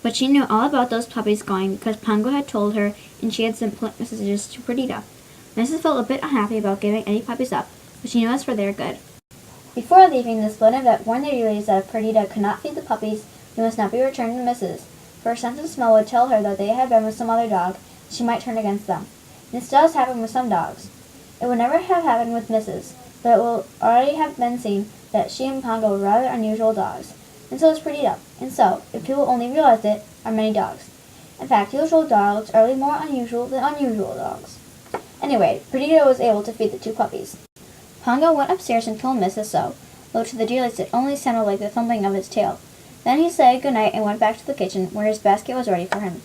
But she knew all about those puppies going because Pongo had told her, and she had sent messages to Perdita. Mrs. felt a bit unhappy about giving any puppies up, but she knew it was for their good. Before leaving, the splendid vet warned the dearlies that if Perdita could not feed the puppies, they must not be returned to Mrs., for her sense of smell would tell her that they had been with some other dog, and she might turn against them. This does happen with some dogs. It would never have happened with Mrs., but it will already have been seen that she and Pongo were rather unusual dogs, and so is Perdita, and so, if people only realized it, are many dogs. In fact, usual dogs are really more unusual than unusual dogs. Anyway, Perdita was able to feed the two puppies. Pongo went upstairs and told Mrs. so, though to the dearlies it only sounded like the thumping of his tail. Then he said good night and went back to the kitchen, where his basket was ready for him.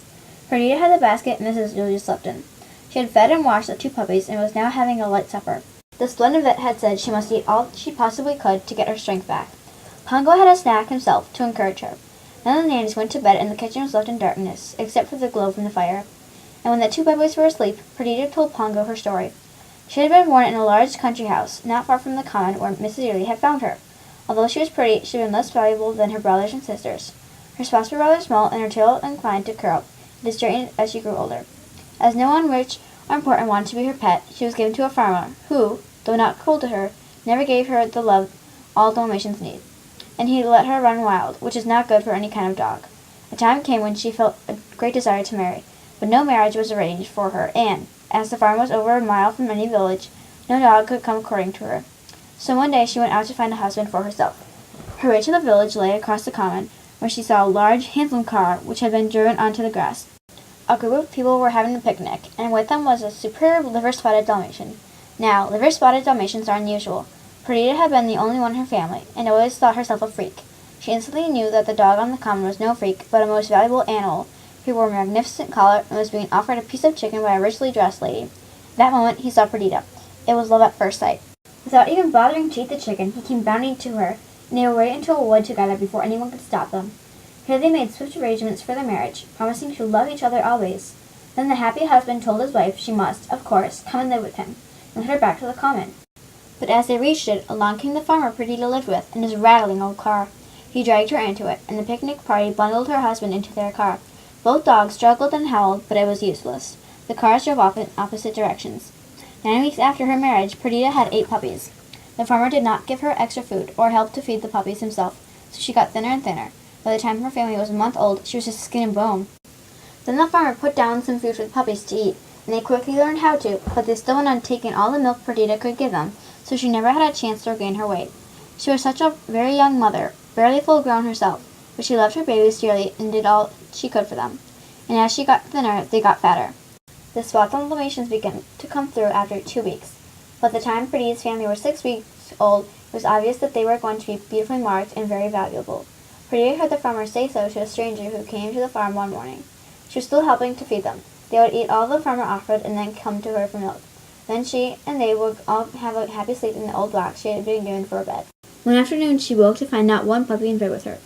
Perdita had the basket Mrs. usually slept in. She had fed and washed the two puppies and was now having a light supper. The splendid vet had said she must eat all she possibly could to get her strength back. Pongo had a snack himself to encourage her. Then the nannies went to bed and the kitchen was left in darkness, except for the glow from the fire. And when the two puppies were asleep, Perdita told Pongo her story. She had been born in a large country house, not far from the common where Mrs. Dearly had found her. Although she was pretty, she had been less valuable than her brothers and sisters. Her spots were rather small, and her tail inclined to curl, and to straighten as she grew older. As no one rich or important wanted to be her pet, she was given to a farmer, who, though not cruel to her, never gave her the love all Dalmatians need. And he let her run wild, which is not good for any kind of dog. A time came when she felt a great desire to marry, but no marriage was arranged for her, and, as the farm was over a mile from any village, no dog could come courting to her. So one day she went out to find a husband for herself. Her way to the village lay across the common, where she saw a large, handsome car which had been driven onto the grass. A group of people were having a picnic, and with them was a superb liver-spotted Dalmatian. Now, liver-spotted Dalmatians are unusual. Perdita had been the only one in her family, and always thought herself a freak. She instantly knew that the dog on the common was no freak, but a most valuable animal. He wore a magnificent collar and was being offered a piece of chicken by a richly dressed lady. At that moment he saw Perdita. It was love at first sight. Without even bothering to eat the chicken, he came bounding to her, and they were right into a wood together before anyone could stop them. Here they made swift arrangements for their marriage, promising to love each other always. Then the happy husband told his wife she must, of course, come and live with him, and led her back to the common. But as they reached it, along came the farmer Perdita lived with, in his rattling old car. He dragged her into it, and the picnic party bundled her husband into their car. Both dogs struggled and howled, but it was useless. The cars drove off in opposite directions. 9 weeks after her marriage, Perdita had 8 puppies. The farmer did not give her extra food, or help to feed the puppies himself, so she got thinner and thinner. By the time her family was a month old, she was just skin and bone. Then the farmer put down some food for the puppies to eat, and they quickly learned how to, but they still went on taking all the milk Perdita could give them, so she never had a chance to regain her weight. She was such a very young mother, barely full grown herself, but she loved her babies dearly and did all she could for them. And as she got thinner, they got fatter. The spots on the Dalmatians began to come through after 2 weeks. By the time Perdita's family were 6 weeks old, it was obvious that they were going to be beautifully marked and very valuable. Perdita heard the farmer say so to a stranger who came to the farm one morning. She was still helping to feed them. They would eat all the farmer offered and then come to her for milk. Then she and they would all have a happy sleep in the old box she had been given for a bed. One afternoon she woke to find not one puppy in bed with her.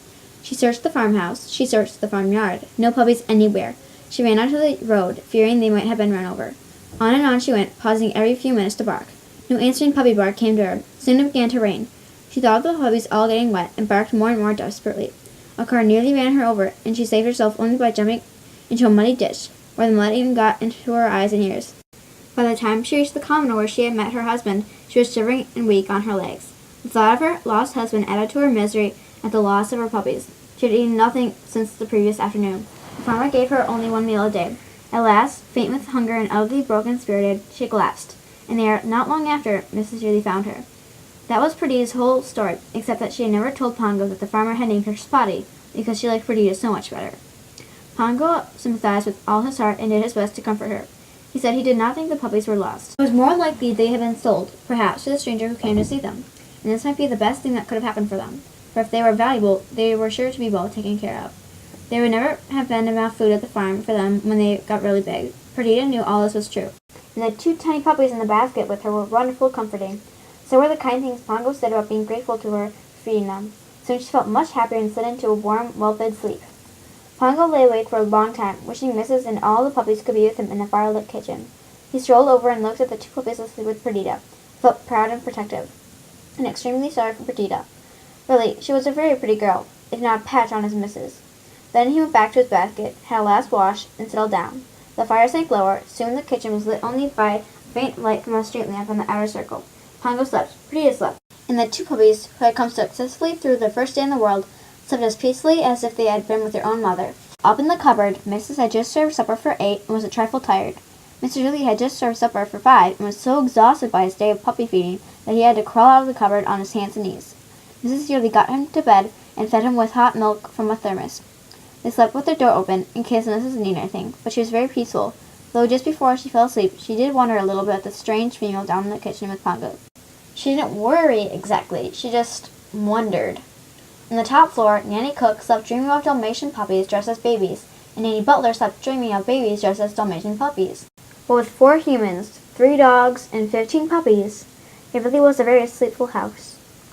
She searched the farmhouse. She searched the farmyard. No puppies anywhere. She ran out to the road, fearing they might have been run over. On and on she went, pausing every few minutes to bark. No answering puppy bark came to her. Soon it began to rain. She thought of the puppies all getting wet, and barked more and more desperately. A car nearly ran her over, and she saved herself only by jumping into a muddy ditch, where the mud even got into her eyes and ears. By the time she reached the common where she had met her husband, she was shivering and weak on her legs. The thought of her lost husband added to her misery at the loss of her puppies. She had eaten nothing since the previous afternoon. The farmer gave her only 1 meal a day. At last, faint with hunger and utterly broken-spirited, she collapsed, and there, not long after, Mrs. Dearly found her. That was Perdita's whole story, except that she had never told Pongo that the farmer had named her Spotty, because she liked Perdita so much better. Pongo sympathized with all his heart and did his best to comfort her. He said he did not think the puppies were lost. It was more likely they had been sold, perhaps to the stranger who came to see them, and this might be the best thing that could have happened for them, for if they were valuable, they were sure to be well taken care of. There would never have been enough food at the farm for them when they got really big. Perdita knew all this was true, and the 2 tiny puppies in the basket with her were wonderful comforting. So were the kind things Pongo said about being grateful to her for feeding them. Soon she felt much happier and slid into a warm, well-fed sleep. Pongo lay awake for a long time, wishing Mrs. and all the puppies could be with him in the fire-lit kitchen. He strolled over and looked at the 2 puppies asleep with Perdita, felt proud and protective, and extremely sorry for Perdita. Really, she was a very pretty girl, if not a patch on his missus. Then he went back to his basket, had a last wash, and settled down. The fire sank lower. Soon the kitchen was lit only by a faint light from a street lamp on the outer circle. Pongo slept. Perdita slept. And the two puppies, who had come successfully through their first day in the world, slept as peacefully as if they had been with their own mother. Up in the cupboard, Mrs. had just served supper for 8 and was a trifle tired. Mr. Julie had just served supper for 5 and was so exhausted by his day of puppy feeding that he had to crawl out of the cupboard on his hands and knees. Mrs. Yearly got him to bed and fed him with hot milk from a thermos. They slept with their door open, in case Mrs. needed anything, but she was very peaceful, though just before she fell asleep she did wonder a little bit at the strange female down in the kitchen with Pongo. She didn't worry exactly, she just wondered. On the top floor, Nanny Cook slept dreaming of Dalmatian puppies dressed as babies, and Nanny Butler slept dreaming of babies dressed as Dalmatian puppies. But with 4 humans, 3 dogs, and 15 puppies, it really was a very sleepful house.